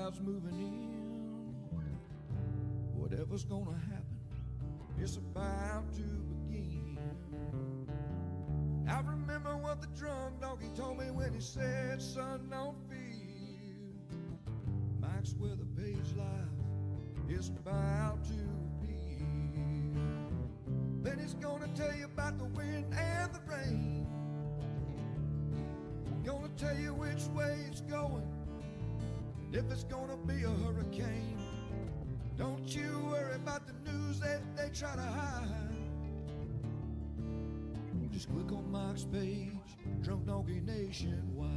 clouds moving in. Whatever's gonna happen, it's about to begin. I remember what the drunk donkey told me when he said, son, don't fear. Mike's where the page life is about to appear. Then he's gonna tell you about the wind and the rain. Gonna tell you which way it's going, and if it's gonna be a hurricane. Don't you worry about the news that they try to hide. Just click on Mike's page, Drunk Donkey Nationwide.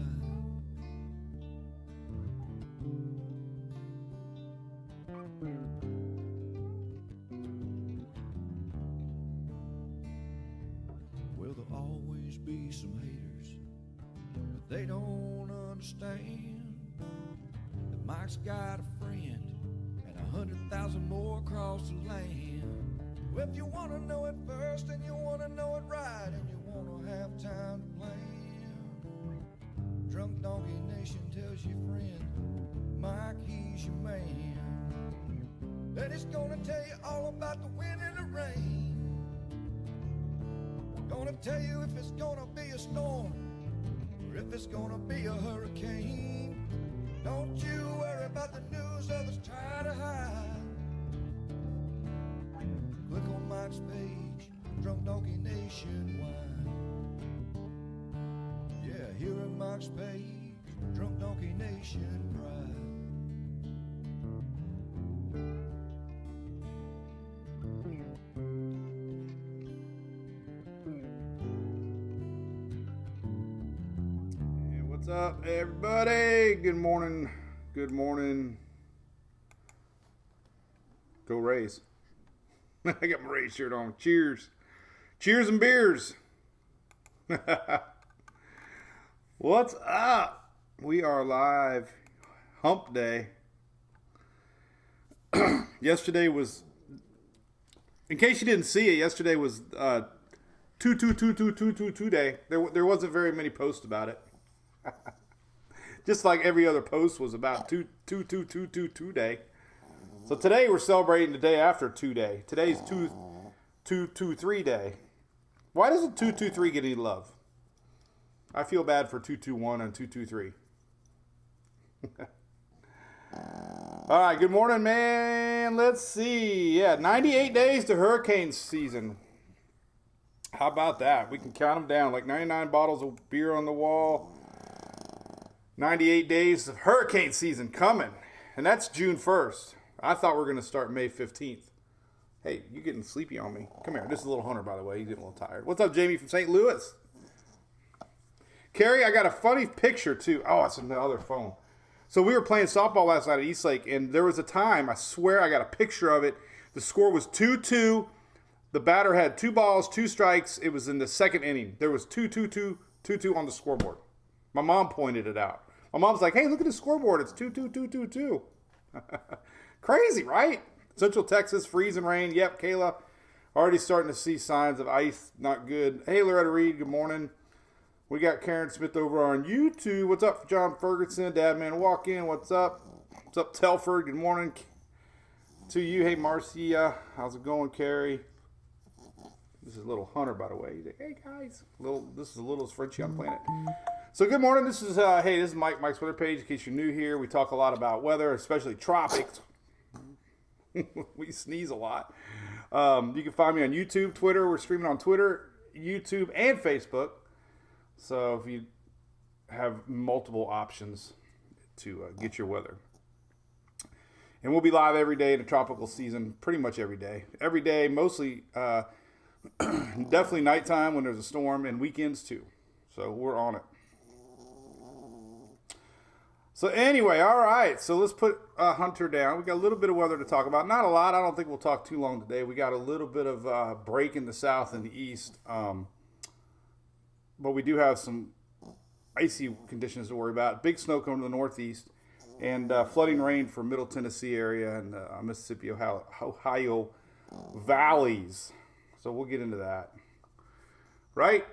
Well, there'll always be some haters, but they don't understand that Mike's got a friend and 100,000 more across the land. Well, if you want to know it first and you want to know it right and you want to have time to plan, Drunk Donkey Nation tells your friend Mike, he's your man. Then he's gonna tell you all about the wind and the rain. Gonna tell you if it's gonna be a storm or if it's gonna be a hurricane. Don't you worry about the news others try to hide. Click on Mike's page, Drunk Donkey Nationwide. Yeah, here at Mike's page, Drunk Donkey Nation Pride. What's up, everybody? Good morning. Good morning. Go Rays. I got my Rays shirt on. Cheers. Cheers and beers. What's up? We are live. Hump day. Yesterday was, in case you didn't see it, yesterday was 2 day. There wasn't very many posts about it. Just like every other post was about 2 day. So today we're celebrating the day after 2 day. Today's 2-2-3 day. Why doesn't 2-2-3 get any love? I feel bad for 2-2-1 and 2-2-3. All right, good morning, man. Let's see. Yeah, 98 days to hurricane season. How about that? We can count them down like 99 bottles of beer on the wall. 98 days of hurricane season coming. And that's June 1st. I thought we were going to start May 15th. Hey, you're getting sleepy on me. Come here. This is a little Hunter, by the way. He's getting a little tired. What's up, Jamie from St. Louis? Carrie, I got a funny picture, too. Oh, it's on the other phone. So we were playing softball last night at Eastlake, and there was a time, I swear I got a picture of it. The score was 2-2. The batter had 2 balls, 2 strikes. It was in the second inning. There was 2-2-2 on the scoreboard. My mom pointed it out. My mom's like, hey, look at the scoreboard. It's 2-2-2-2-2. Crazy, right? Central Texas, freezing rain. Yep, Kayla, already starting to see signs of ice. Not good. Hey, Loretta Reed, good morning. We got Karen Smith over on YouTube. What's up, John Ferguson? Dadman Walk In. What's up? What's up, Telford? Good morning to you. Hey, Marcia. How's it going, Carrie? This is little Hunter, by the way. He's like, hey, guys. This is the littlest Frenchie on the planet. So good morning. This is this is Mike's weather page. In case you're new here, we talk a lot about weather, especially tropics. We sneeze a lot. You can find me on YouTube, Twitter. We're streaming on Twitter, YouTube, and Facebook. So if you have multiple options to get your weather. And we'll be live every day in the tropical season, pretty much every day. Every day, mostly, definitely nighttime when there's a storm, and weekends too. So we're on it. So anyway, all right. So let's put Hunter down. We got a little bit of weather to talk about. Not a lot. I don't think we'll talk too long today. We got a little bit of break in the south and the east. But we do have some icy conditions to worry about. Big snow coming to the northeast. And flooding rain for Middle Tennessee area and Mississippi, Ohio valleys. So we'll get into that. Right.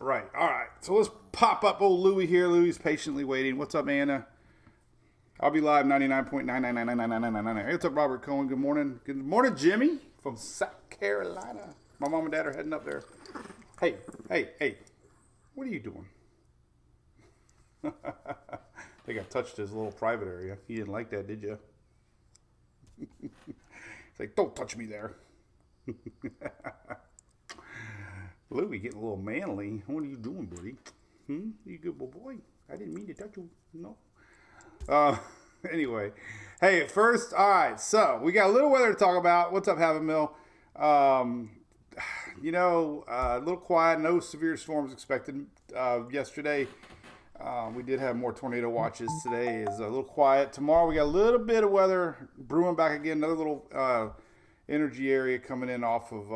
All right. So let's pop up old Louie here. Louie's patiently waiting. What's up, Anna? I'll be live 99.9999999. Hey, what's up, Robert Cohen? Good morning. Good morning, Jimmy from South Carolina. My mom and dad are heading up there. Hey. What are you doing? I think I touched his little private area. He didn't like that, did you? It's like, don't touch me there. Louie getting a little manly. What are you doing, buddy? You good boy? I didn't mean to touch you. No. Anyway. Hey, first, all right. So, we got a little weather to talk about. What's up, Having Mill? A little quiet. No severe storms expected yesterday. We did have more tornado watches. Today is a little quiet. Tomorrow, we got a little bit of weather brewing back again. Another little energy area coming in off of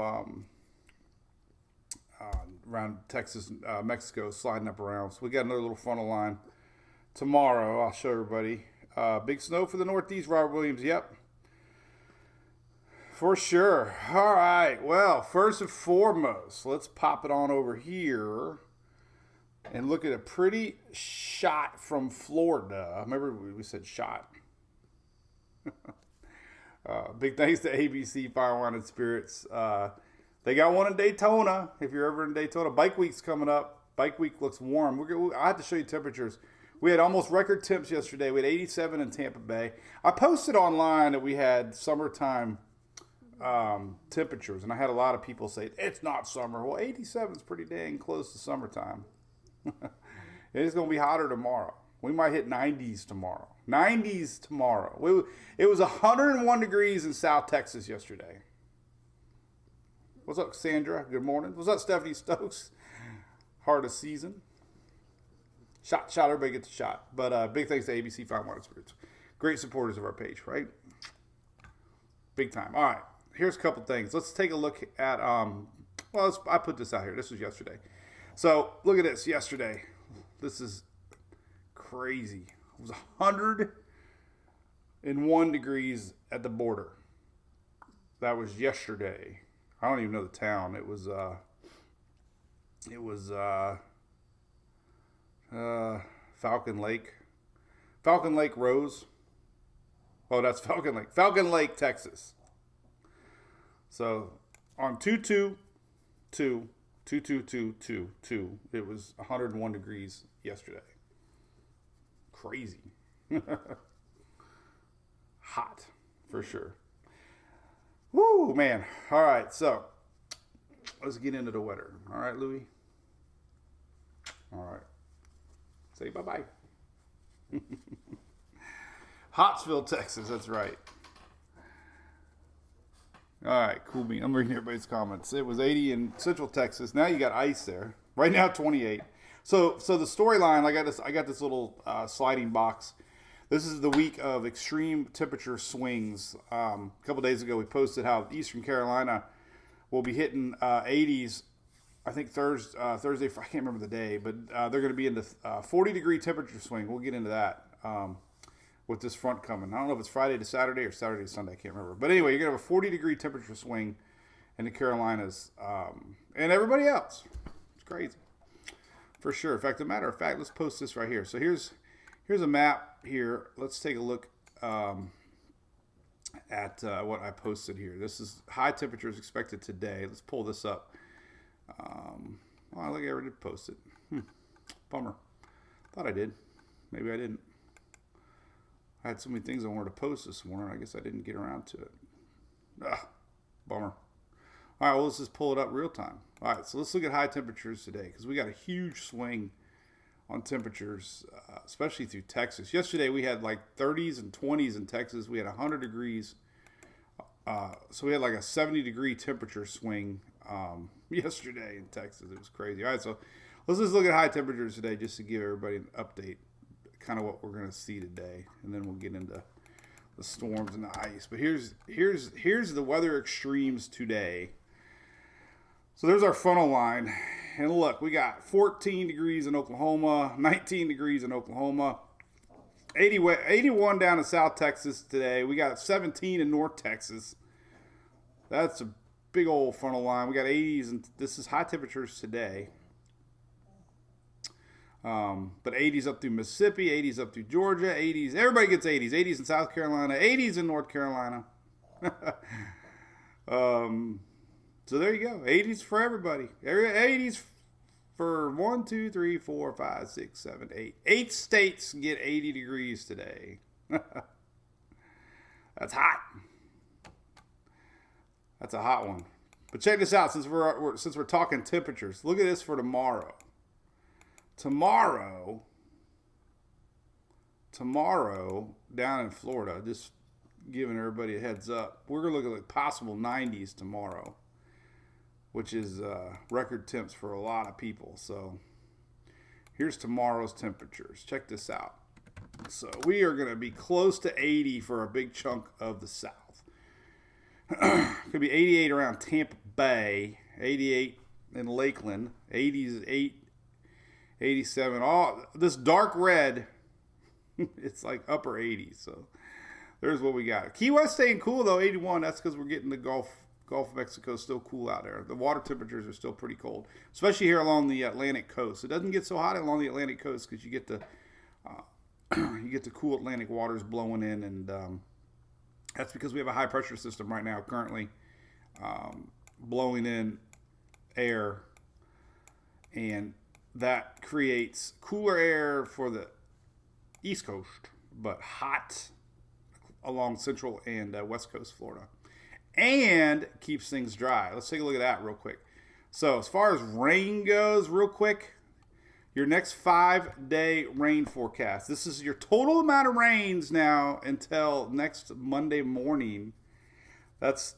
around Texas, Mexico, sliding up around. So we got another little frontal line tomorrow. I'll show everybody. Big snow for the Northeast, Robert Williams. Yep. For sure. All right. Well, first and foremost, let's pop it on over here and look at a pretty shot from Florida. Remember we said shot. Big thanks to ABC Fire, Wine, and Spirits. They got one in Daytona. If you're ever in Daytona, Bike Week's coming up. Bike Week looks warm. I have to show you temperatures. We had almost record temps yesterday. We had 87 in Tampa Bay. I posted online that we had summertime temperatures, and I had a lot of people say, it's not summer. Well, 87 is pretty dang close to summertime. It is going to be hotter tomorrow. We might hit 90s tomorrow. 90s tomorrow. It was 101 degrees in South Texas yesterday. What's up, Sandra? Good morning. What's up, Stephanie Stokes? Heart of season. Shot. Everybody gets a shot. But big thanks to ABC Fire, Wine, and Spirits. Great supporters of our page, right? Big time. All right. Here's a couple things. Let's take a look at, I put this out here. This was yesterday. So, look at this. Yesterday. This is crazy. It was 101 degrees at the border. That was yesterday. I don't even know the town. It was Falcon Lake. Falcon Lake Rose. Oh, that's Falcon Lake. Falcon Lake, Texas. So, on 2222222, it was 101 degrees yesterday. Crazy. Hot, for sure. Woo, man. All right, so let's get into the weather. All right, Louie? All right. Say bye-bye. Hotsville, Texas. That's right. All right, cool bean. I'm reading everybody's comments. It was 80 in Central Texas. Now you got ice there. Right now, 28. So the storyline, I got this little sliding box. This is the week of extreme temperature swings. A couple days ago, we posted how Eastern Carolina will be hitting 80s. I think Thursday. I can't remember the day, but they're going to be in the 40-degree temperature swing. We'll get into that with this front coming. I don't know if it's Friday to Saturday or Saturday to Sunday. I can't remember. But anyway, you're going to have a 40-degree temperature swing in the Carolinas and everybody else. It's crazy. For sure. In fact, as a matter of fact, let's post this right here. So here's a map here. Let's take a look at what I posted here. This is high temperatures expected today. Let's pull this up. I think I already did post it. Bummer. Thought I did. Maybe I didn't. I had so many things I wanted to post this morning. I guess I didn't get around to it. Bummer. All right, well, let's just pull it up real time. All right, so let's look at high temperatures today because we got a huge swing on temperatures, especially through Texas. Yesterday, we had like 30s and 20s in Texas. We had 100 degrees. So we had like a 70-degree temperature swing yesterday in Texas. It was crazy. All right, so let's just look at high temperatures today just to give everybody an update, kind of what we're going to see today, and then we'll get into the storms and the ice. But here's the weather extremes today. So there's our frontal line. And look, we got 14 degrees in Oklahoma, 19 degrees in Oklahoma, 81 down in South Texas today. We got 17 in North Texas. That's a big old frontal line. We got 80s, and this is high temperatures today. But 80s up through Mississippi, 80s up through Georgia, 80s. Everybody gets 80s. 80s in South Carolina, 80s in North Carolina. So there you go. 80s for everybody. 80s for 1, 2, 3, 4, 5, 6, 7, 8. 8 states get 80 degrees today. That's hot. That's a hot one. But check this out, since we're talking temperatures. Look at this for tomorrow. Tomorrow down in Florida, just giving everybody a heads up, we're going to look at like possible 90s tomorrow, which is record temps for a lot of people. So here's tomorrow's temperatures. Check this out. So we are going to be close to 80 for a big chunk of the South. Could be 88 around Tampa Bay, 88 in Lakeland, 80s, 87. All this dark red, it's like upper 80s. So there's what we got. Key West staying cool though, 81. That's because we're getting the Gulf of Mexico still cool out there. The water temperatures are still pretty cold, especially here along the Atlantic coast. It doesn't get so hot along the Atlantic coast because you get the cool Atlantic waters blowing in, and that's because we have a high pressure system right now currently blowing in air, and that creates cooler air for the East Coast, but hot along Central and West Coast Florida, and keeps things dry. Let's take a look at that real quick. So as far as rain goes, real quick, your next 5-day rain forecast. This is your total amount of rains now until next Monday morning. That's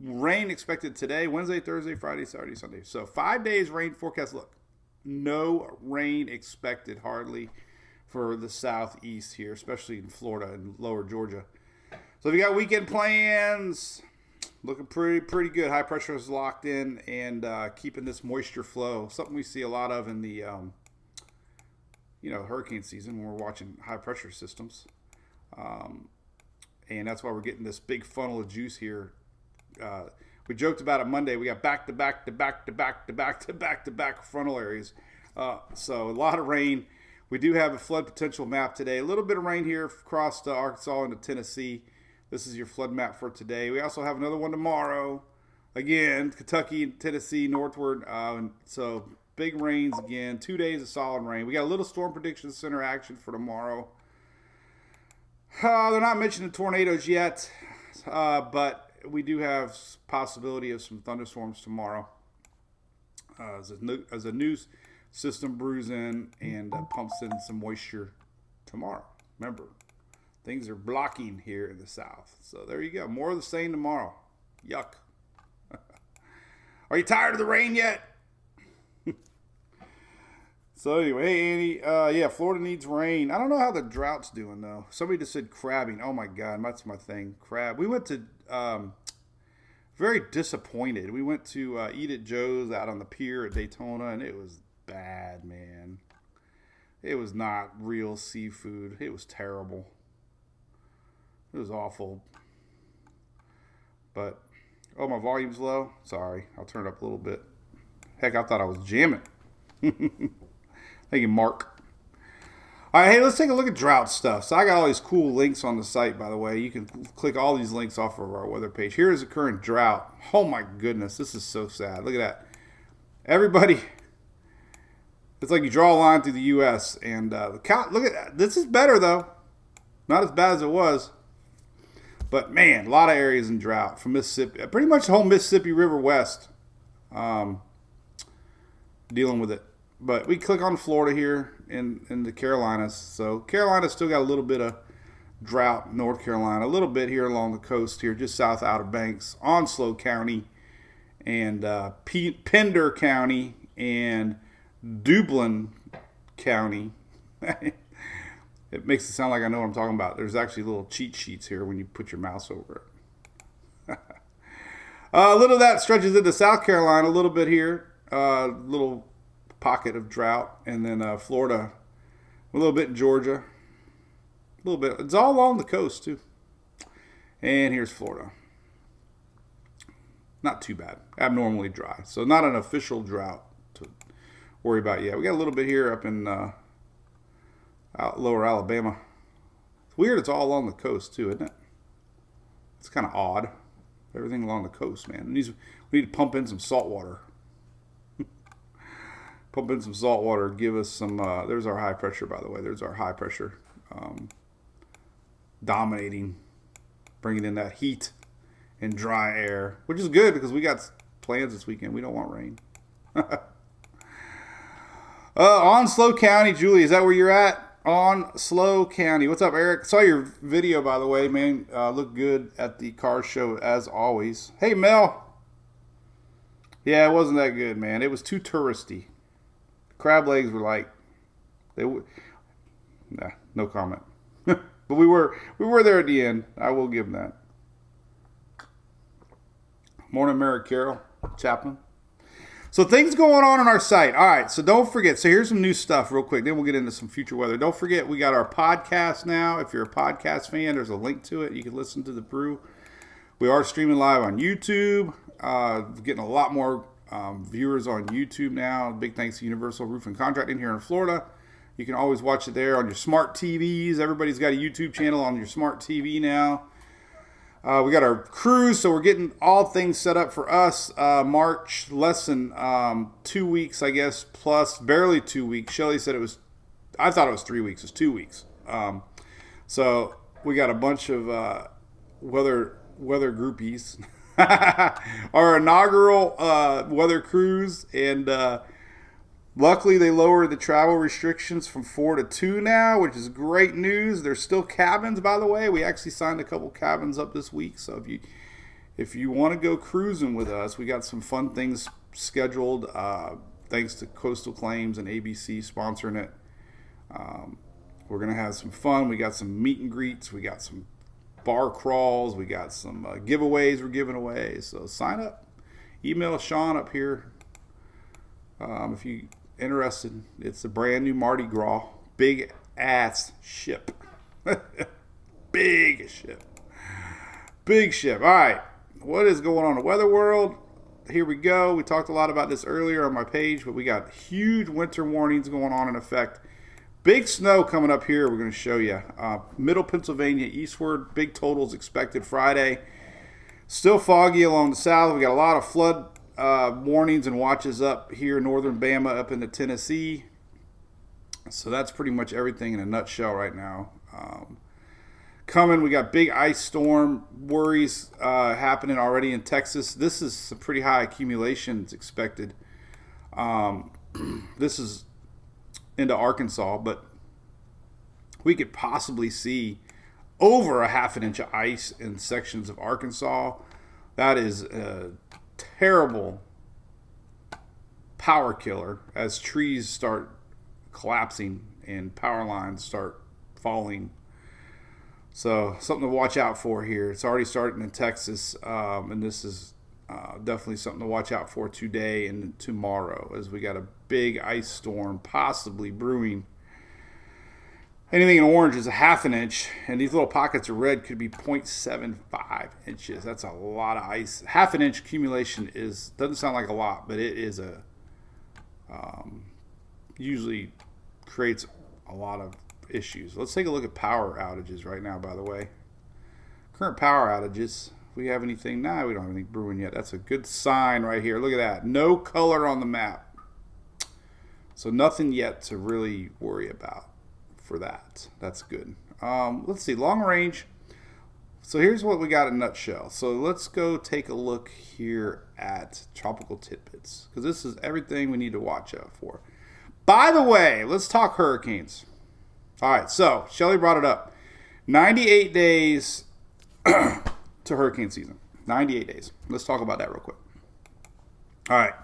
rain expected today, Wednesday, Thursday, Friday, Saturday, Sunday. So 5 days rain forecast. Look, no rain expected hardly for the southeast here, especially in Florida and lower Georgia. So if you got weekend plans, looking pretty good. High pressure is locked in and keeping this moisture flow. Something we see a lot of in the hurricane season when we're watching high pressure systems. And that's why we're getting this big funnel of juice here. We joked about it Monday. We got back to back frontal areas. So a lot of rain. We do have a flood potential map today. A little bit of rain here across Arkansas into Tennessee. This is your flood map for today. We also have another one tomorrow. Again, Kentucky, Tennessee, northward. So big rains again. 2 days of solid rain. We got a little storm prediction center action for tomorrow. They're not mentioning tornadoes yet, but we do have possibility of some thunderstorms tomorrow as a new system brews in and pumps in some moisture tomorrow. Remember, things are blocking here in the south. So there you go. More of the same tomorrow. Yuck. Are you tired of the rain yet? So anyway, hey Andy, Florida needs rain. I don't know how the drought's doing though. Somebody just said crabbing. Oh my God, that's my thing. Crab. We went to, very disappointed. We went to Eat at Joe's out on the pier at Daytona, and it was bad, man. It was not real seafood. It was terrible. It was awful. But, oh, my volume's low. Sorry. I'll turn it up a little bit. Heck, I thought I was jamming. Thank you, Mark. All right, hey, let's take a look at drought stuff. So I got all these cool links on the site, by the way. You can click all these links off of our weather page. Here is the current drought. Oh, my goodness. This is so sad. Look at that. Everybody, it's like you draw a line through the U.S. and look at that. This is better, though. Not as bad as it was. But, man, a lot of areas in drought from Mississippi. Pretty much the whole Mississippi River West dealing with it. But we click on Florida here in the Carolinas. So Carolina still got a little bit of drought in North Carolina. A little bit here along the coast here, just south of Outer Banks, Onslow County, and Pender County, and Dublin County. It makes it sound like I know what I'm talking about. There's actually little cheat sheets here when you put your mouse over it. A little of that stretches into South Carolina, a little bit here. Little pocket of drought. And then Florida, a little bit in Georgia. A little bit. It's all along the coast, too. And here's Florida. Not too bad. Abnormally dry. So not an official drought worry about yet. We got a little bit here up in lower Alabama. It's weird it's all along the coast too, isn't it? It's kind of odd. Everything along the coast, man. We need to pump in some salt water. Pump in some salt water. Give us some... there's our high pressure, by the way. There's our high pressure. Dominating. Bringing in that heat and dry air. Which is good because we got plans this weekend. We don't want rain. Onslow County. Julie, is that where you're at? Onslow County. What's up, Eric? Saw your video, by the way, man. Looked good at the car show, as always. Hey, Mel. Yeah, it wasn't that good, man. It was too touristy. Crab legs were like... Nah, no comment. But we were there at the end. I will give them that. Morning, Mary Carol Chaplin. So things going on our site. All right, so don't forget. So here's some new stuff real quick. Then we'll get into some future weather. Don't forget, we got our podcast now. If you're a podcast fan, there's a link to it. You can listen to the Brew. We are streaming live on YouTube. Getting a lot more viewers on YouTube now. Big thanks to Universal Roofing Contracting here in Florida. You can always watch it there on your smart TVs. Everybody's got a YouTube channel on your smart TV now. We got our cruise, so we're getting all things set up for us. March, less than 2 weeks, I guess, plus barely 2 weeks. Shelly said I thought it was 3 weeks. It's 2 weeks. So we got a bunch of weather groupies. Our inaugural weather cruise, and luckily they lowered the travel restrictions from 4 to 2 now, which is great news. There's still cabins, by the way. We actually signed a couple cabins up this week, so if you want to go cruising with us, we got some fun things scheduled. Thanks to Coastal Claims and ABC sponsoring it. We're gonna have some fun. We got some meet and greets. We got some bar crawls. We got some giveaways we're giving away. So sign up. Email Sean up here if you interested. It's a brand new Mardi Gras. Big ass ship. Big ship. Big ship. All right. What is going on in the weather world? Here we go. We talked a lot about this earlier on my page, but we got huge winter warnings going on in effect. Big snow coming up here. We're going to show you. Middle Pennsylvania eastward. Big totals expected Friday. Still foggy along the south. We got a lot of flood warnings and watches up here in northern Bama, up into Tennessee. So that's pretty much everything in a nutshell right now. Coming, we got big ice storm worries happening already in Texas. This is some pretty high accumulations expected. This is into Arkansas, but we could possibly see over a half an inch of ice in sections of Arkansas. That is a terrible power killer as trees start collapsing and power lines start falling. So something to watch out for here. It's already starting in Texas, and this is definitely something to watch out for today and tomorrow, as we got a big ice storm possibly brewing. Anything in orange is a half an inch, and these little pockets of red could be 0.75 inches. That's a lot of ice. Half an inch accumulation doesn't sound like a lot, but it is usually creates a lot of issues. Let's take a look at power outages right now, by the way. Current power outages. We have anything? Nah, we don't have anything brewing yet. That's a good sign right here. Look at that. No color on the map. So nothing yet to really worry about for that. That's good. Let's see. Long range. So here's what we got in a nutshell. So let's go take a look here at tropical tidbits, because this is everything we need to watch out for. By the way, let's talk hurricanes. All right. So Shelly brought it up. 98 days to hurricane season. 98 days. Let's talk about that real quick. All right.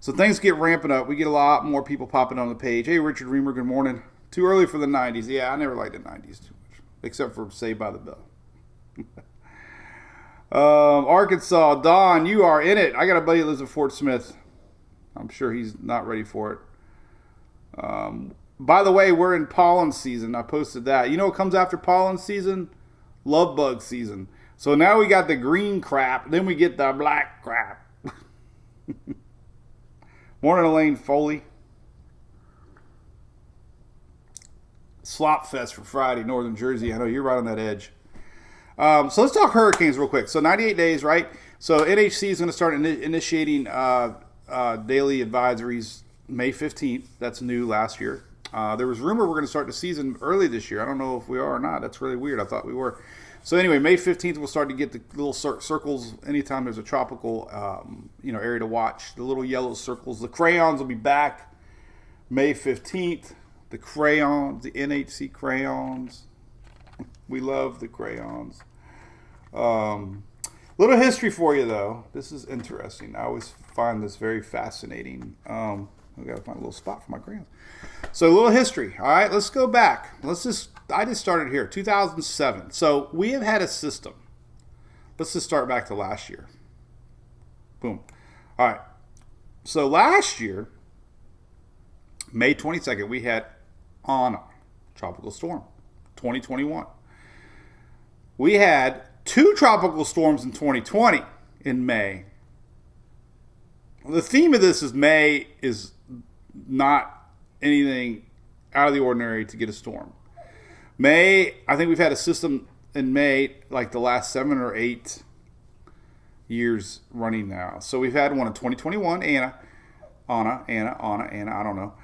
So things get ramping up. We get a lot more people popping on the page. Hey, Richard Reamer, good morning. Too early for the 90s. Yeah, I never liked the 90s too much, except for Saved by the Bell. Arkansas, Don, you are in it. I got a buddy that lives in Fort Smith. I'm sure he's not ready for it. By the way, we're in pollen season. I posted that. You know what comes after pollen season? Love bug season. So now we got the green crap, then we get the black crap. Morning, Elaine Foley. slop fest for Friday, Northern Jersey. I know you're right on that edge. So let's talk hurricanes real quick. So 98 days, right? So NHC is going to start initiating daily advisories May 15th. That's new last year. There was rumor we're going to start the season early this year. I don't know if we are or not. That's really weird. I thought we were. So anyway, May 15th we'll start to get the little circles anytime there's a tropical area to watch. The little yellow circles. The crayons will be back May 15th. The crayons, the NHC crayons. We love the crayons. Little history for you, though. This is interesting. I always find this very fascinating. I got to find a little spot for my crayons. So a little history. All right, let's go back. I just started here, 2007. So we have had a system. Let's just start back to last year. Boom. All right. So last year, May 22nd, we had Ana, tropical storm, 2021. We had 2 tropical storms in 2020 in May. The theme of this is May is not anything out of the ordinary to get a storm. May, I think we've had a system in May like the last 7 or 8 years running now. So we've had one in 2021, Ana, I don't know.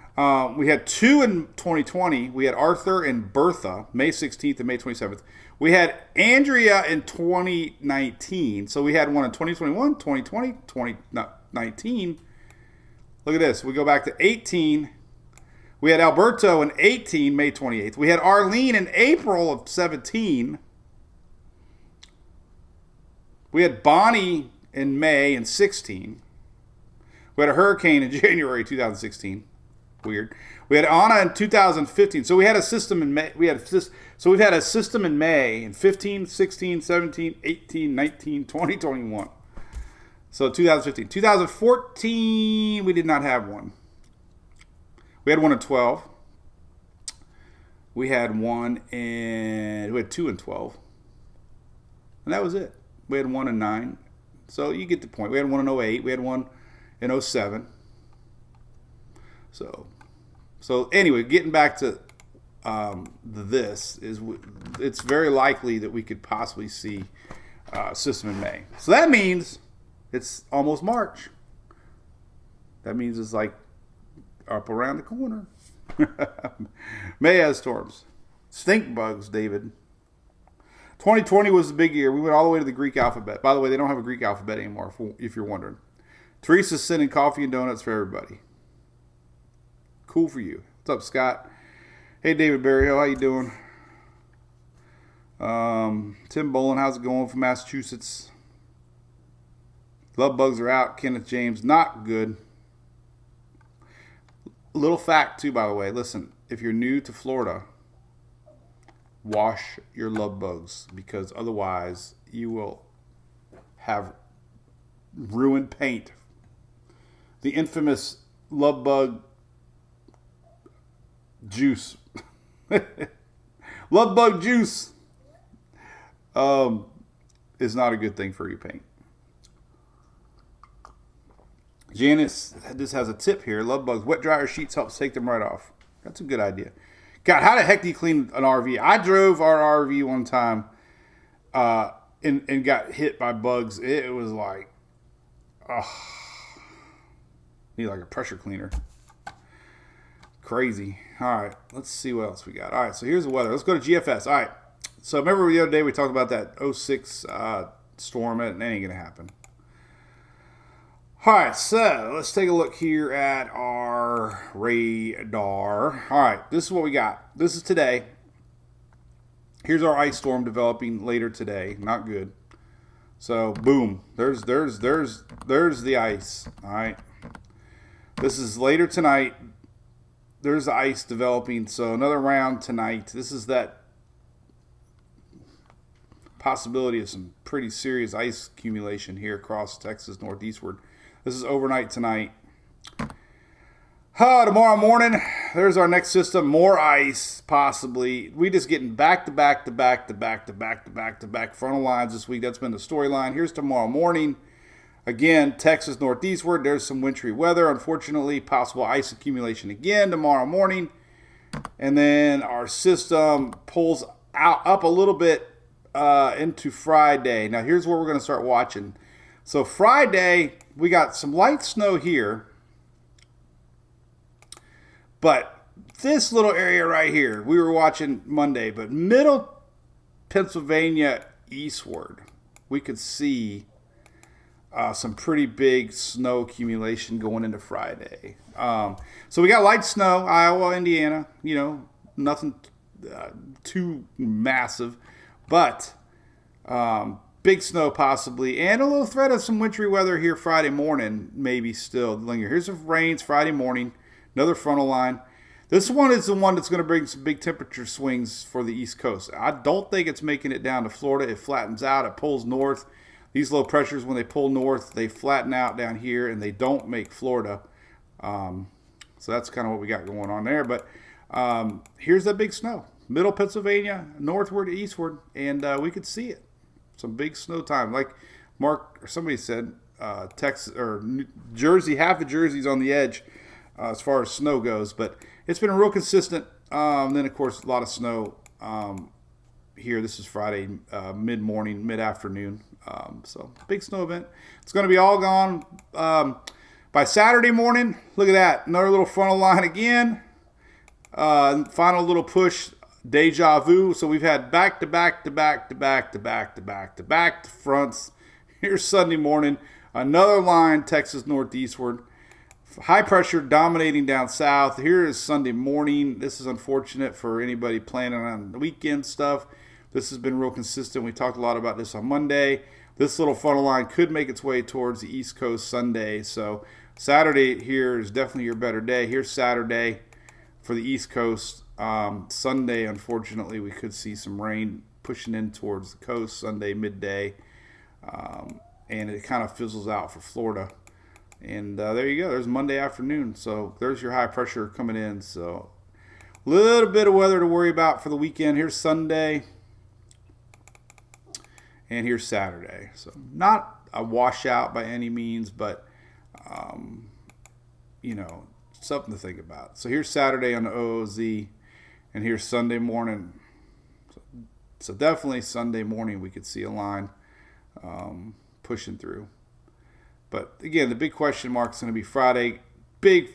We had 2 in 2020. We had Arthur and Bertha, May 16th and May 27th. We had Andrea in 2019. So we had one in 2021, 2020, 2019. Look at this. We go back to 18. We had Alberto in 18, May 28th. We had Arlene in April of 17. We had Bonnie in May in 16. We had a hurricane in January 2016. Weird. We had Ana in 2015. So we had a system in May. So we've had a system in May in 15, 16, 17, 18, 19, 20, 21. So 2015. 2014, we did not have one. We had one in 12. We had 2 in 12. And that was it. We had 1 in 9. So you get the point. We had 1 in 08. We had 1 in 07. So anyway, getting back to it's very likely that we could possibly see a system in May. So that means it's almost March. That means it's like up around the corner. May has storms. Stink bugs, David. 2020 was the big year. We went all the way to the Greek alphabet. By the way, they don't have a Greek alphabet anymore, if you're wondering. Teresa's sending coffee and donuts for everybody. Cool for you. What's up, Scott? Hey, David Berryhill, how you doing? Tim Bolin, how's it going from Massachusetts? Love bugs are out. Kenneth James, not good. Little fact, too, by the way. Listen, if you're new to Florida, wash your love bugs because otherwise you will have ruined paint. The infamous love bug juice. Love bug juice is not a good thing for your paint. Janice just has a tip here. Love bugs. Wet dryer sheets helps take them right off. That's a good idea. God, how the heck do you clean an RV? I drove our RV one time and got hit by bugs. It was like, need like a pressure cleaner. Crazy. All right, let's see what else we got. All right, so here's the weather. Let's go to GFS. All right, so remember the other day we talked about that 06 storm. That ain't going to happen. All right, so let's take a look here at our radar. All right, this is what we got. This is today. Here's our ice storm developing later today. Not good. So, boom. There's the ice. All right. This is later tonight. There's the ice developing. So, another round tonight. This is that possibility of some pretty serious ice accumulation here across Texas northeastward. This is overnight tonight. Tomorrow morning, there's our next system. More ice, possibly. We just getting back to back frontal lines this week. That's been the storyline. Here's tomorrow morning. Again, Texas northeastward. There's some wintry weather. Unfortunately, possible ice accumulation again tomorrow morning. And then our system pulls out up a little bit into Friday. Now here's where we're going to start watching. So Friday, we got some light snow here. But this little area right here, we were watching Monday, but middle Pennsylvania eastward, we could see some pretty big snow accumulation going into Friday. So we got light snow, Iowa, Indiana, nothing too massive, but big snow possibly, and a little threat of some wintry weather here Friday morning, maybe still linger. Here's some rains Friday morning, another frontal line. This one is the one that's going to bring some big temperature swings for the East Coast. I don't think it's making it down to Florida. It flattens out. It pulls north. These low pressures, when they pull north, they flatten out down here, and they don't make Florida. So that's kind of what we got going on there. But here's that big snow. Middle Pennsylvania, northward, eastward, and we could see it. Some big snow time. Like Mark or somebody said, Texas or Jersey, half of Jersey's on the edge as far as snow goes. But it's been real consistent. Then, of course, a lot of snow here. This is Friday, mid-morning, mid-afternoon. So big snow event. It's going to be all gone by Saturday morning. Look at that. Another little frontal line again. Final little push. Deja vu. So we've had back to back to back to back to back to back to back to fronts. Here's Sunday morning. Another line, Texas northeastward. High pressure dominating down south. Here is Sunday morning. This is unfortunate for anybody planning on the weekend stuff. This has been real consistent. We talked a lot about this on Monday. This little funnel line could make its way towards the East Coast Sunday. So Saturday here is definitely your better day. Here's Saturday for the East Coast. Sunday, unfortunately, we could see some rain pushing in towards the coast Sunday midday. And it kind of fizzles out for Florida. And there you go. There's Monday afternoon. So there's your high pressure coming in. So a little bit of weather to worry about for the weekend. Here's Sunday. And here's Saturday. So not a washout by any means, but, something to think about. So here's Saturday on the OOZ. And here's Sunday morning. So definitely Sunday morning we could see a line pushing through. But again, the big question mark is going to be Friday. Big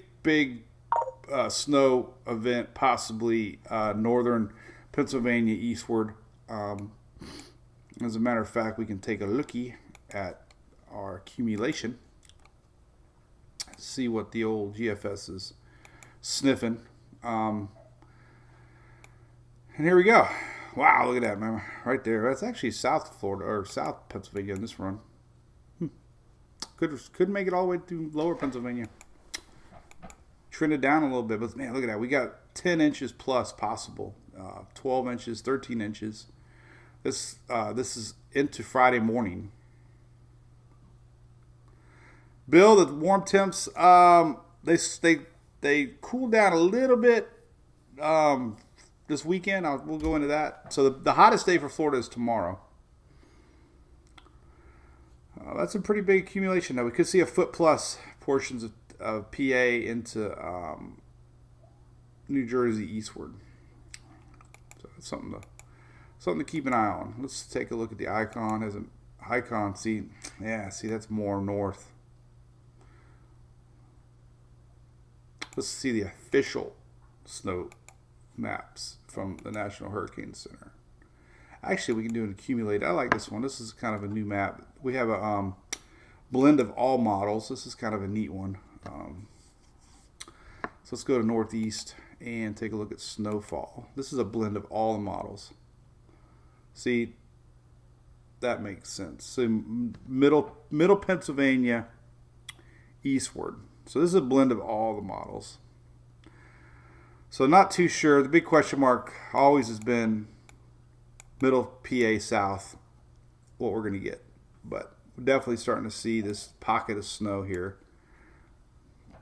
snow event, possibly northern Pennsylvania eastward. As a matter of fact, we can take a looky at our accumulation. See what the old GFS is sniffing. And here we go. Wow, look at that, man. Right there. That's actually South Florida, or South Pennsylvania in this run. Could make it all the way through lower Pennsylvania. Trended down a little bit, but man, look at that. We got 10 inches plus possible. 12 inches, 13 inches. This is into Friday morning. Bill, the warm temps, they cooled down a little bit this weekend. We'll go into that. So the hottest day for Florida is tomorrow. That's a pretty big accumulation. Now we could see a foot plus portions of PA into New Jersey eastward. So that's something to keep an eye on. Let's take a look at the icon. As an icon, see that's more north. Let's see the official snow maps from the National Hurricane Center. Actually, we can do an accumulated. I like this one. This is kind of a new map. We have a blend of all models. This is kind of a neat one. So let's go to Northeast and take a look at Snowfall. This is a blend of all the models. See, that makes sense. So middle Pennsylvania eastward. So this is a blend of all the models. So not too sure. The big question mark always has been middle PA south, what we're going to get. But we're definitely starting to see this pocket of snow here.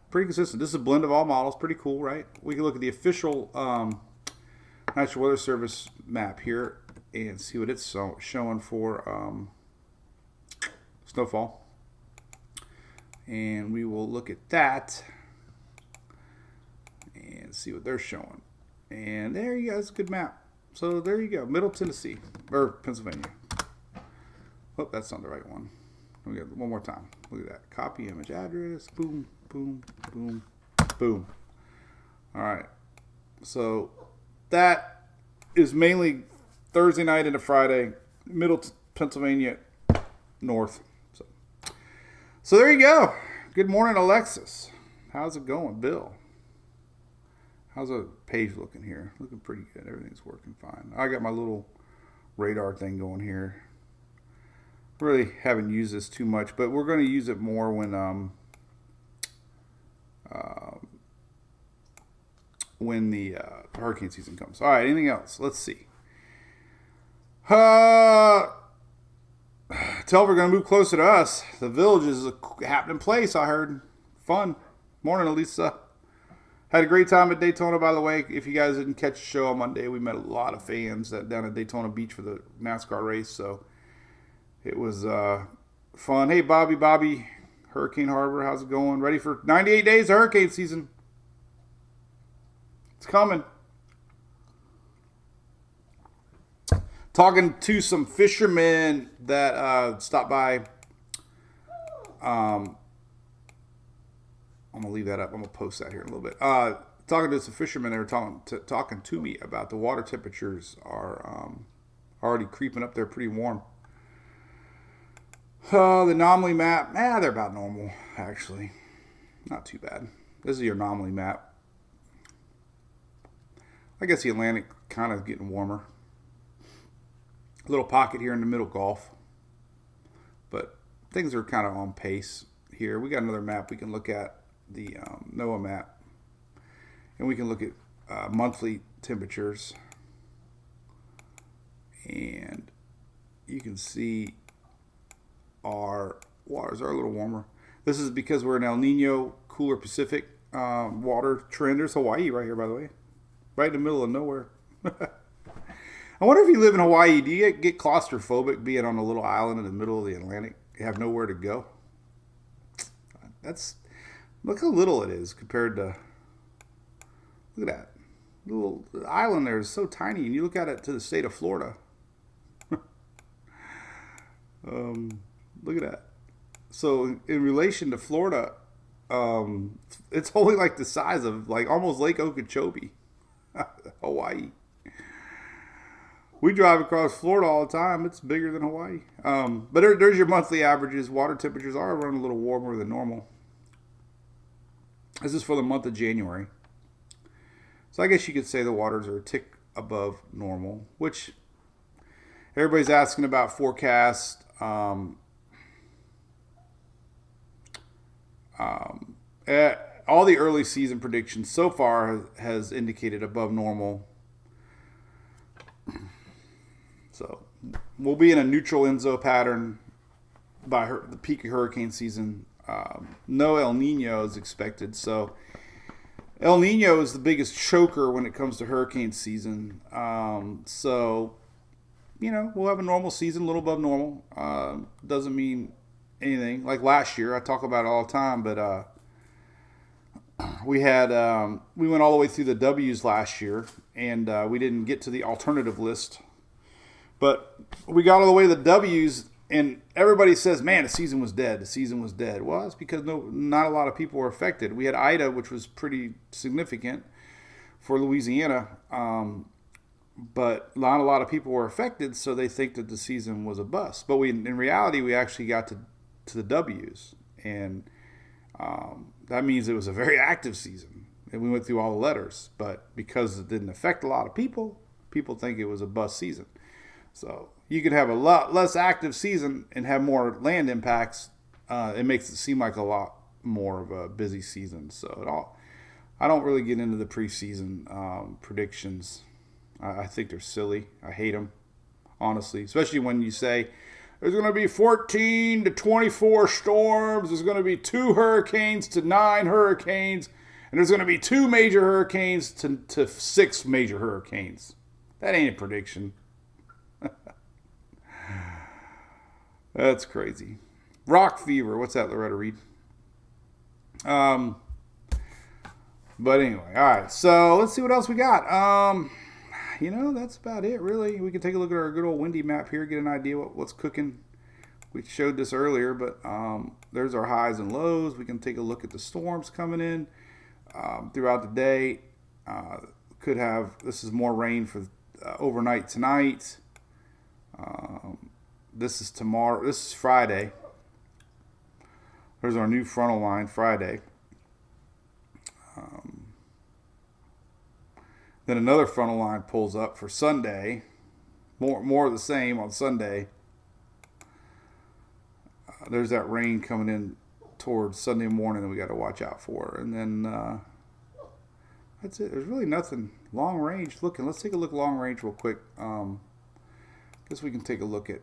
Pretty consistent. This is a blend of all models. Pretty cool, right? We can look at the official National Weather Service map here and see what it's showing for snowfall. And we will look at that and see what they're showing. And there you go. That's a good map. So there you go. Middle Tennessee. Or Pennsylvania. Oh, that's not the right one. Let me get one more time. Look at that. Copy image address. Boom, boom, boom, boom. All right. So that is mainly Thursday night into Friday. Middle Pennsylvania north. So there you go. Good morning, Alexis. How's it going, Bill? How's the page looking here? Looking pretty good. Everything's working fine. I got my little radar thing going here. Really haven't used this too much, but we're going to use it more when the hurricane season comes. All right, anything else? Let's see. Tell we're going to move closer to us. The Village is a happening place, I heard. Fun. Morning, Elisa. Had a great time at Daytona, by the way. If you guys didn't catch the show on Monday, we met a lot of fans down at Daytona Beach for the NASCAR race, so it was fun. Hey, Bobby, Hurricane Harbor, how's it going? Ready for 98 days of hurricane season. It's coming. Talking to some fishermen that stopped by. I'm going to leave that up. I'm going to post that here in a little bit. Talking to some fishermen, they were talking to me about the water temperatures are already creeping up there pretty warm. The anomaly map, they're about normal, actually. Not too bad. This is your anomaly map. I guess the Atlantic kind of getting warmer. A little pocket here in the middle Gulf. But things are kind of on pace here. We got another map we can look at, the Noaa Map. And we can look at monthly temperatures. And you can see our waters are a little warmer. This is because we're in El Nino, cooler Pacific water trend. There's Hawaii right here, by the way. Right in the middle of nowhere. I wonder if you live in Hawaii, do you get claustrophobic being on a little island in the middle of the Atlantic? You have nowhere to go? Look how little it is compared to, look at that. The island there is so tiny, and you look at it to the state of Florida. Look at that. So in relation to Florida, it's only like the size of like almost Lake Okeechobee, Hawaii. We drive across Florida all the time. It's bigger than Hawaii. But there's your monthly averages. Water temperatures are running a little warmer than normal. This is for the month of January. So I guess you could say the waters are a tick above normal, which everybody's asking about forecast. All the early season predictions so far has indicated above normal. So we'll be in a neutral Enzo pattern by the peak of hurricane season. No El Nino is expected. So El Nino is the biggest choker when it comes to hurricane season. So, we'll have a normal season, a little above normal. Doesn't mean anything. Like last year, I talk about it all the time, but we went all the way through the W's last year, and we didn't get to the alternative list. But we got all the way to the W's, and everybody says, man, the season was dead. The season was dead. Well, it's because not a lot of people were affected. We had Ida, which was pretty significant for Louisiana, but not a lot of people were affected, so they think that the season was a bust. But in reality, we actually got to the W's, and that means it was a very active season. And we went through all the letters, but because it didn't affect a lot of people think it was a bust season. So you could have a lot less active season and have more land impacts. It makes it seem like a lot more of a busy season. So I don't really get into the preseason predictions. I think they're silly. I hate them, honestly, especially when you say there's going to be 14 to 24 storms. There's going to be 2 hurricanes to 9 hurricanes. And there's going to be 2 major hurricanes to 6 major hurricanes. That ain't a prediction. That's crazy. Rock fever. What's that, Loretta Reed? But anyway, all right. So let's see what else we got. That's about it, really. We can take a look at our good old windy map here, get an idea what's cooking. We showed this earlier, but there's our highs and lows. We can take a look at the storms coming in throughout the day. This is more rain for overnight tonight. This is tomorrow. This is Friday. There's our new frontal line, Friday. Then another frontal line pulls up for Sunday. More of the same on Sunday. There's that rain coming in towards Sunday morning that we got to watch out for. And then that's it. There's really nothing long range looking. Let's take a look long range real quick. Guess we can take a look at,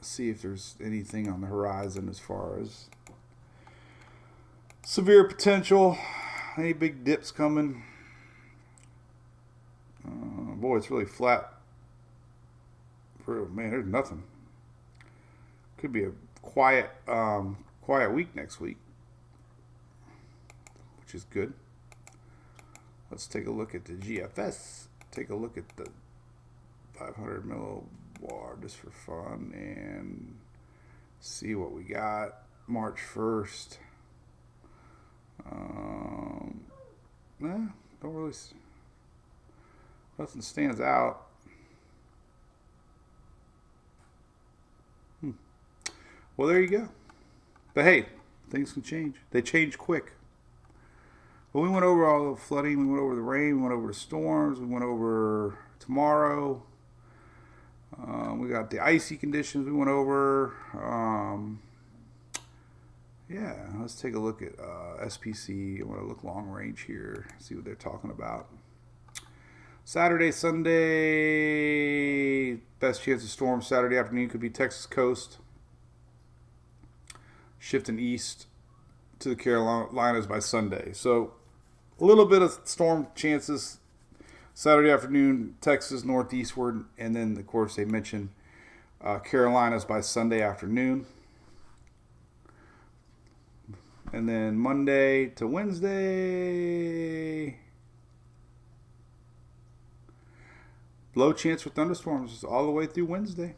see if there's anything on the horizon as far as severe potential. Any big dips coming? Boy, it's really flat. Man, there's nothing. Could be a quiet week next week, which is good. Let's take a look at the GFS. Take a look at the 500 millibar just for fun and see what we got. March 1st. Don't really. Nothing stands out. Well, there you go. But hey, things can change. They change quick. Well, we went over all the flooding. We went over the rain. We went over the storms. We went over tomorrow. We got the icy conditions we went over. Yeah, let's take a look at SPC. I want to look long range here, see what they're talking about. Saturday, Sunday, best chance of storm Saturday afternoon could be Texas coast. Shifting east to the Carolinas by Sunday. So a little bit of storm chances Saturday afternoon, Texas northeastward. And then, of course, they mentioned Carolinas by Sunday afternoon. And then Monday to Wednesday, low chance for thunderstorms all the way through Wednesday.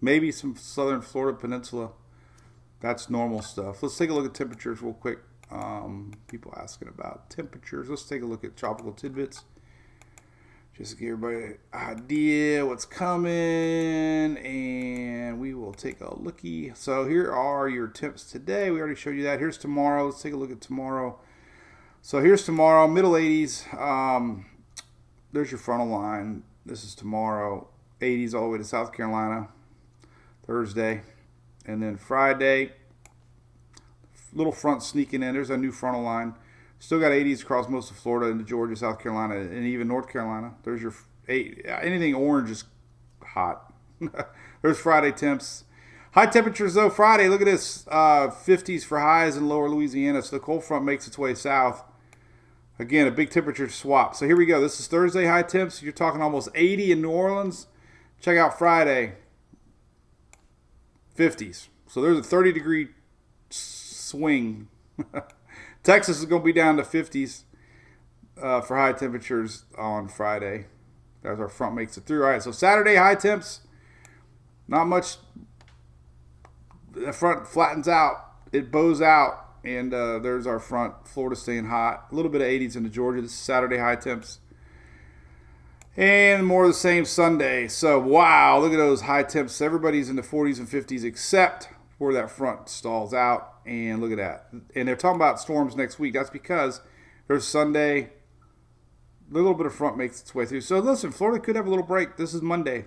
Maybe some southern Florida peninsula. That's normal stuff. Let's take a look at temperatures real quick. People asking about temperatures. Let's take a look at tropical tidbits. Just to give everybody an idea what's coming. And we will take a looky. So here are your temps today. We already showed you that. Here's tomorrow. Let's take a look at tomorrow. So here's tomorrow. Middle 80s. There's your frontal line. This is tomorrow. 80s all the way to South Carolina. Thursday. And then Friday, little front sneaking in. There's a new frontal line. Still got 80s across most of Florida into Georgia, South Carolina, and even North Carolina. There's your anything orange is hot. There's Friday temps. High temperatures, though, Friday. Look at this. 50s for highs in lower Louisiana. So the cold front makes its way south. Again, a big temperature swap. So here we go. This is Thursday high temps. You're talking almost 80 in New Orleans. Check out Friday. 50s. So there's a 30-degree swing. Texas is going to be down to 50s for high temperatures on Friday. As our front makes it through. All right, so Saturday high temps. Not much. The front flattens out. It bows out. And there's our front. Florida staying hot. A little bit of 80s into Georgia. This is Saturday high temps. And more of the same Sunday. So, wow, look at those high temps. Everybody's in the 40s and 50s except for that front stalls out. And look at that. And they're talking about storms next week. That's because there's Sunday. A little bit of front makes its way through. So, listen, Florida could have a little break. This is Monday.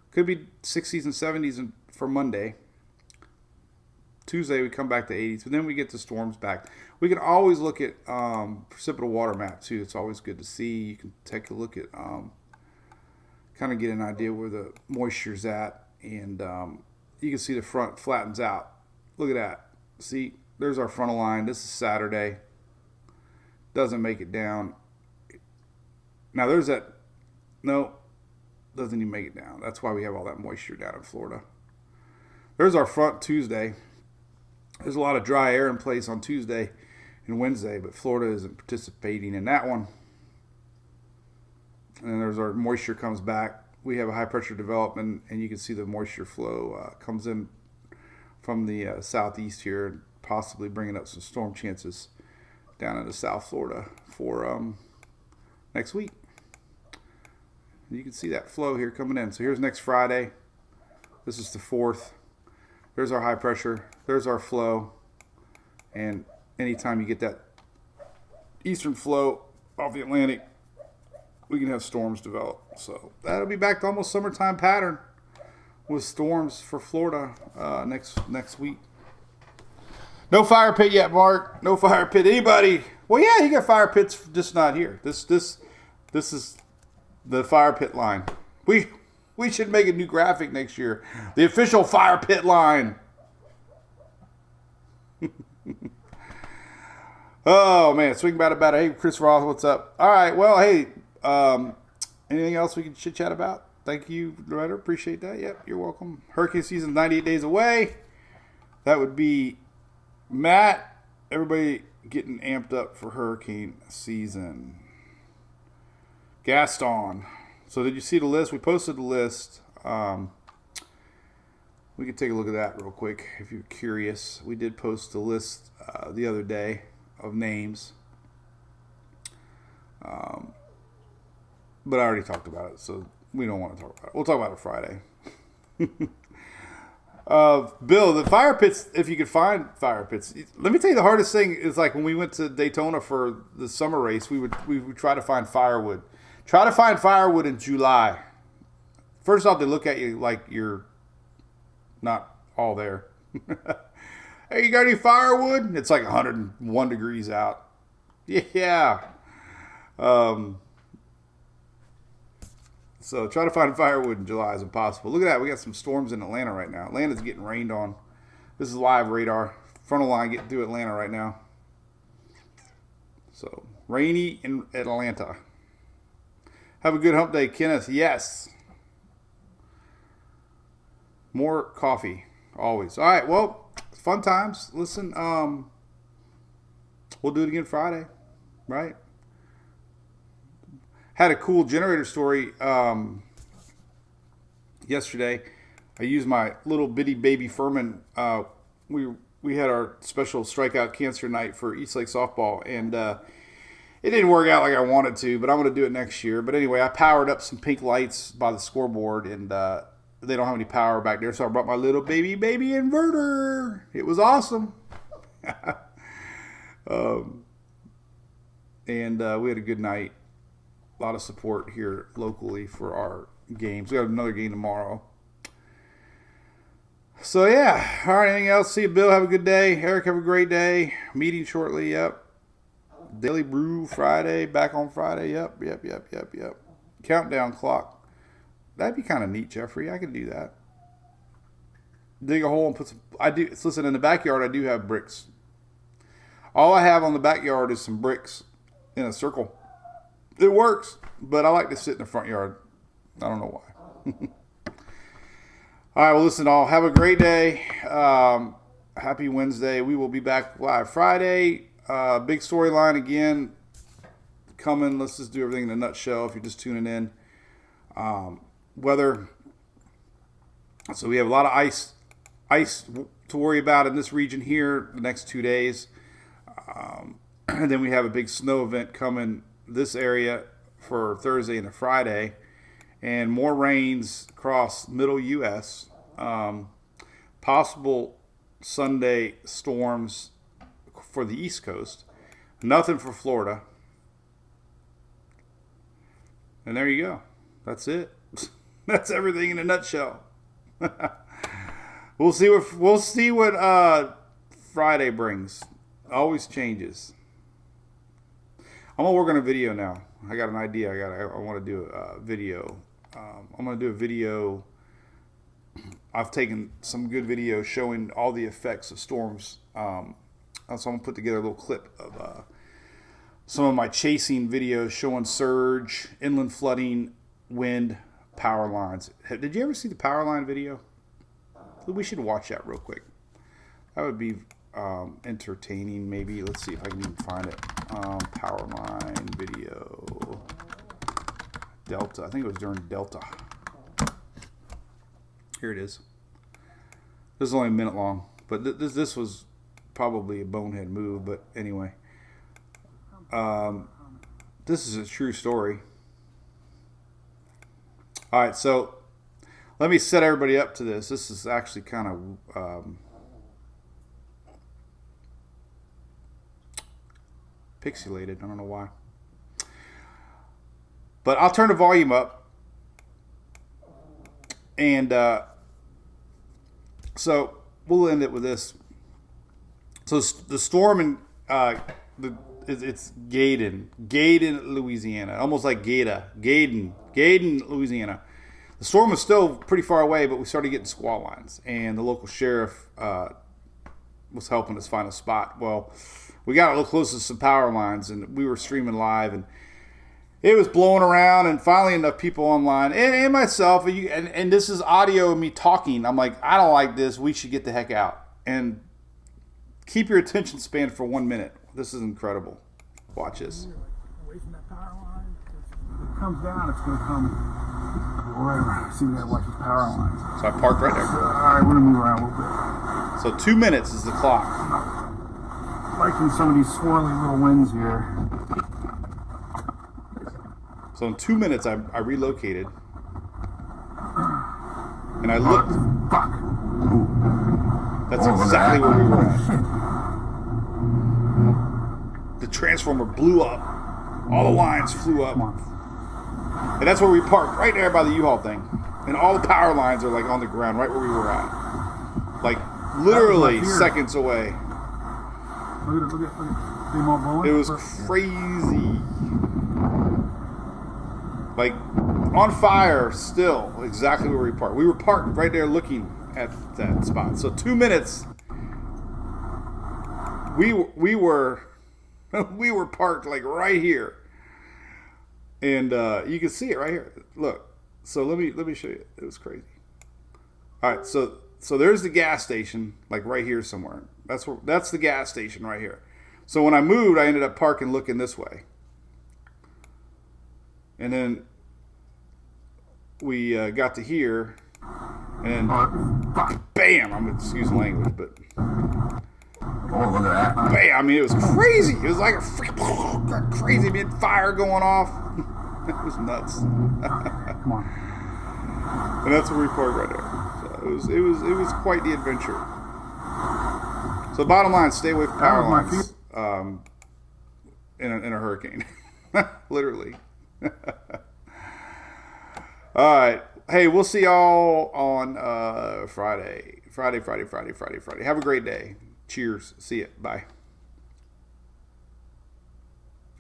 Could be 60s and 70s for Monday. Tuesday, we come back to 80s. But then we get the storms back. We can always look at precipitable water map, too. It's always good to see. You can take a look at, kind of get an idea where the moisture's at. And you can see the front flattens out. Look at that. See, there's our frontal line. This is Saturday. Doesn't make it down. Now, there's that. No, doesn't even make it down. That's why we have all that moisture down in Florida. There's our front Tuesday. There's a lot of dry air in place on Tuesday. and Wednesday, but Florida isn't participating in that one. And then there's our moisture comes back. We have a high pressure development, and you can see the moisture flow comes in from the southeast here, possibly bringing up some storm chances down into South Florida for next week. You can see that flow here coming in. So here's next Friday. This is the 4th. There's our high pressure. There's our flow. And anytime you get that eastern flow off the Atlantic, we can have storms develop. So that'll be back to almost summertime pattern with storms for Florida next week. No fire pit yet, Mark. No fire pit. Anybody? Well, yeah, you got fire pits, just not here. This is the fire pit line. We should make a new graphic next year. The official fire pit line. Oh man, swing about it. Hey, Chris Roth, what's up? All right, well, hey, anything else we can chit chat about? Thank you, Loretta. Appreciate that. Yep, you're welcome. Hurricane season 98 days away. That would be Matt. Everybody getting amped up for hurricane season. Gaston. So did you see the list? We posted the list. We can take a look at that real quick if you're curious. We did post the list the other day of names. But I already talked about it, so we don't want to talk about it. We'll talk about it Friday. Bill, the fire pits, if you could find fire pits. Let me tell you, the hardest thing is like when we went to Daytona for the summer race, we would try to find firewood. Try to find firewood in July. First off, they look at you like you're not all there. Hey, you got any firewood? It's like 101 degrees out. Yeah. So try to find firewood in July is impossible. Look at that. We got some storms in Atlanta right now. Atlanta's getting rained on. This is live radar. Frontal line getting through Atlanta right now. So rainy in Atlanta. Have a good hump day, Kenneth. Yes. More coffee. Always. All right. Well, fun times. Listen, we'll do it again Friday. Right? Had a cool generator story yesterday. I used my little bitty baby Furman. We had our special strikeout cancer night for East Lake softball, and it didn't work out like I wanted to, but I'm going to do it next year. But anyway, I powered up some pink lights by the scoreboard, and they don't have any power back there, so I brought my little baby inverter. It was awesome. And we had a good night. A lot of support here locally for our games. We have another game tomorrow. So, yeah. All right, anything else? See you, Bill. Have a good day. Eric, have a great day. Meeting shortly. Yep. Daily Brew Friday. Back on Friday. Yep. Countdown clock. That'd be kind of neat, Jeffrey. I could do that. Dig a hole and put some... Listen, in the backyard, I do have bricks. All I have on the backyard is some bricks in a circle. It works, but I like to sit in the front yard. I don't know why. All right, well, listen, all. Have a great day. Happy Wednesday. We will be back live Friday. Big storyline again coming. Let's just do everything in a nutshell if you're just tuning in. Weather. So we have a lot of ice to worry about in this region here the next 2 days. And then we have a big snow event coming this area for Thursday and a Friday, and more rains across middle U.S. Possible Sunday storms for the East Coast. Nothing for Florida. And there you go. That's it. That's everything in a nutshell. We'll see what Friday brings. Always changes. I'm gonna work on a video now. I got an idea. I want to do a video. I'm gonna do a video. I've taken some good videos showing all the effects of storms. So I'm gonna put together a little clip of some of my chasing videos showing surge, inland flooding, wind, power lines. Did you ever see the power line video? We should watch that real quick. That would be entertaining. Maybe let's see if I can even find it. Power line video. Delta. I think it was during Delta. Here it is. This is only a minute long, but this was probably a bonehead move. But anyway, this is a true story. All right, so let me set everybody up to this. This is actually kind of pixelated. I don't know why. But I'll turn the volume up. And so we'll end it with this. So the storm in it's Gaydon, Louisiana, almost like Gaydon, Louisiana. The storm was still pretty far away, but we started getting squall lines, and the local sheriff was helping us find a spot. Well, we got a little close to some power lines, and we were streaming live, and it was blowing around, and finally enough people online, and myself, and this is audio of me talking. I'm like, I don't like this. We should get the heck out. And keep your attention span for 1 minute. This is incredible. Watch this. Away from that power line. If it comes down, it's going to come wherever. See, we got to watch these power lines. So I parked right there. All right, we're going to move around a little bit. So 2 minutes is the clock. Liking some of these swirly little winds here. So in 2 minutes, I relocated. And I looked. Fuck. That's exactly where we were at. The transformer blew up. All the lines flew up. And that's where we parked, right there by the U-Haul thing. And all the power lines are like on the ground, right where we were at. Like literally seconds away. Look at them all blowing. It was crazy. Like on fire still, exactly where we parked. We were parked right there looking at that spot. So 2 minutes. We were parked like right here, and you can see it right here. Look, so let me show you. It was crazy. All right, so there's the gas station, like right here somewhere. That's the gas station right here. So when I moved, I ended up parking looking this way, and then we got to here, and bam! Excuse the language, but. Oh, look at that. Bam! I mean, it was crazy. It was like a freaking crazy big fire going off. It was nuts. Come on. And that's where we parked right there. So it was quite the adventure. So bottom line, stay away from power lines in a hurricane. Literally. All right. Hey, we'll see y'all on Friday. Have a great day. Cheers. See ya. Bye.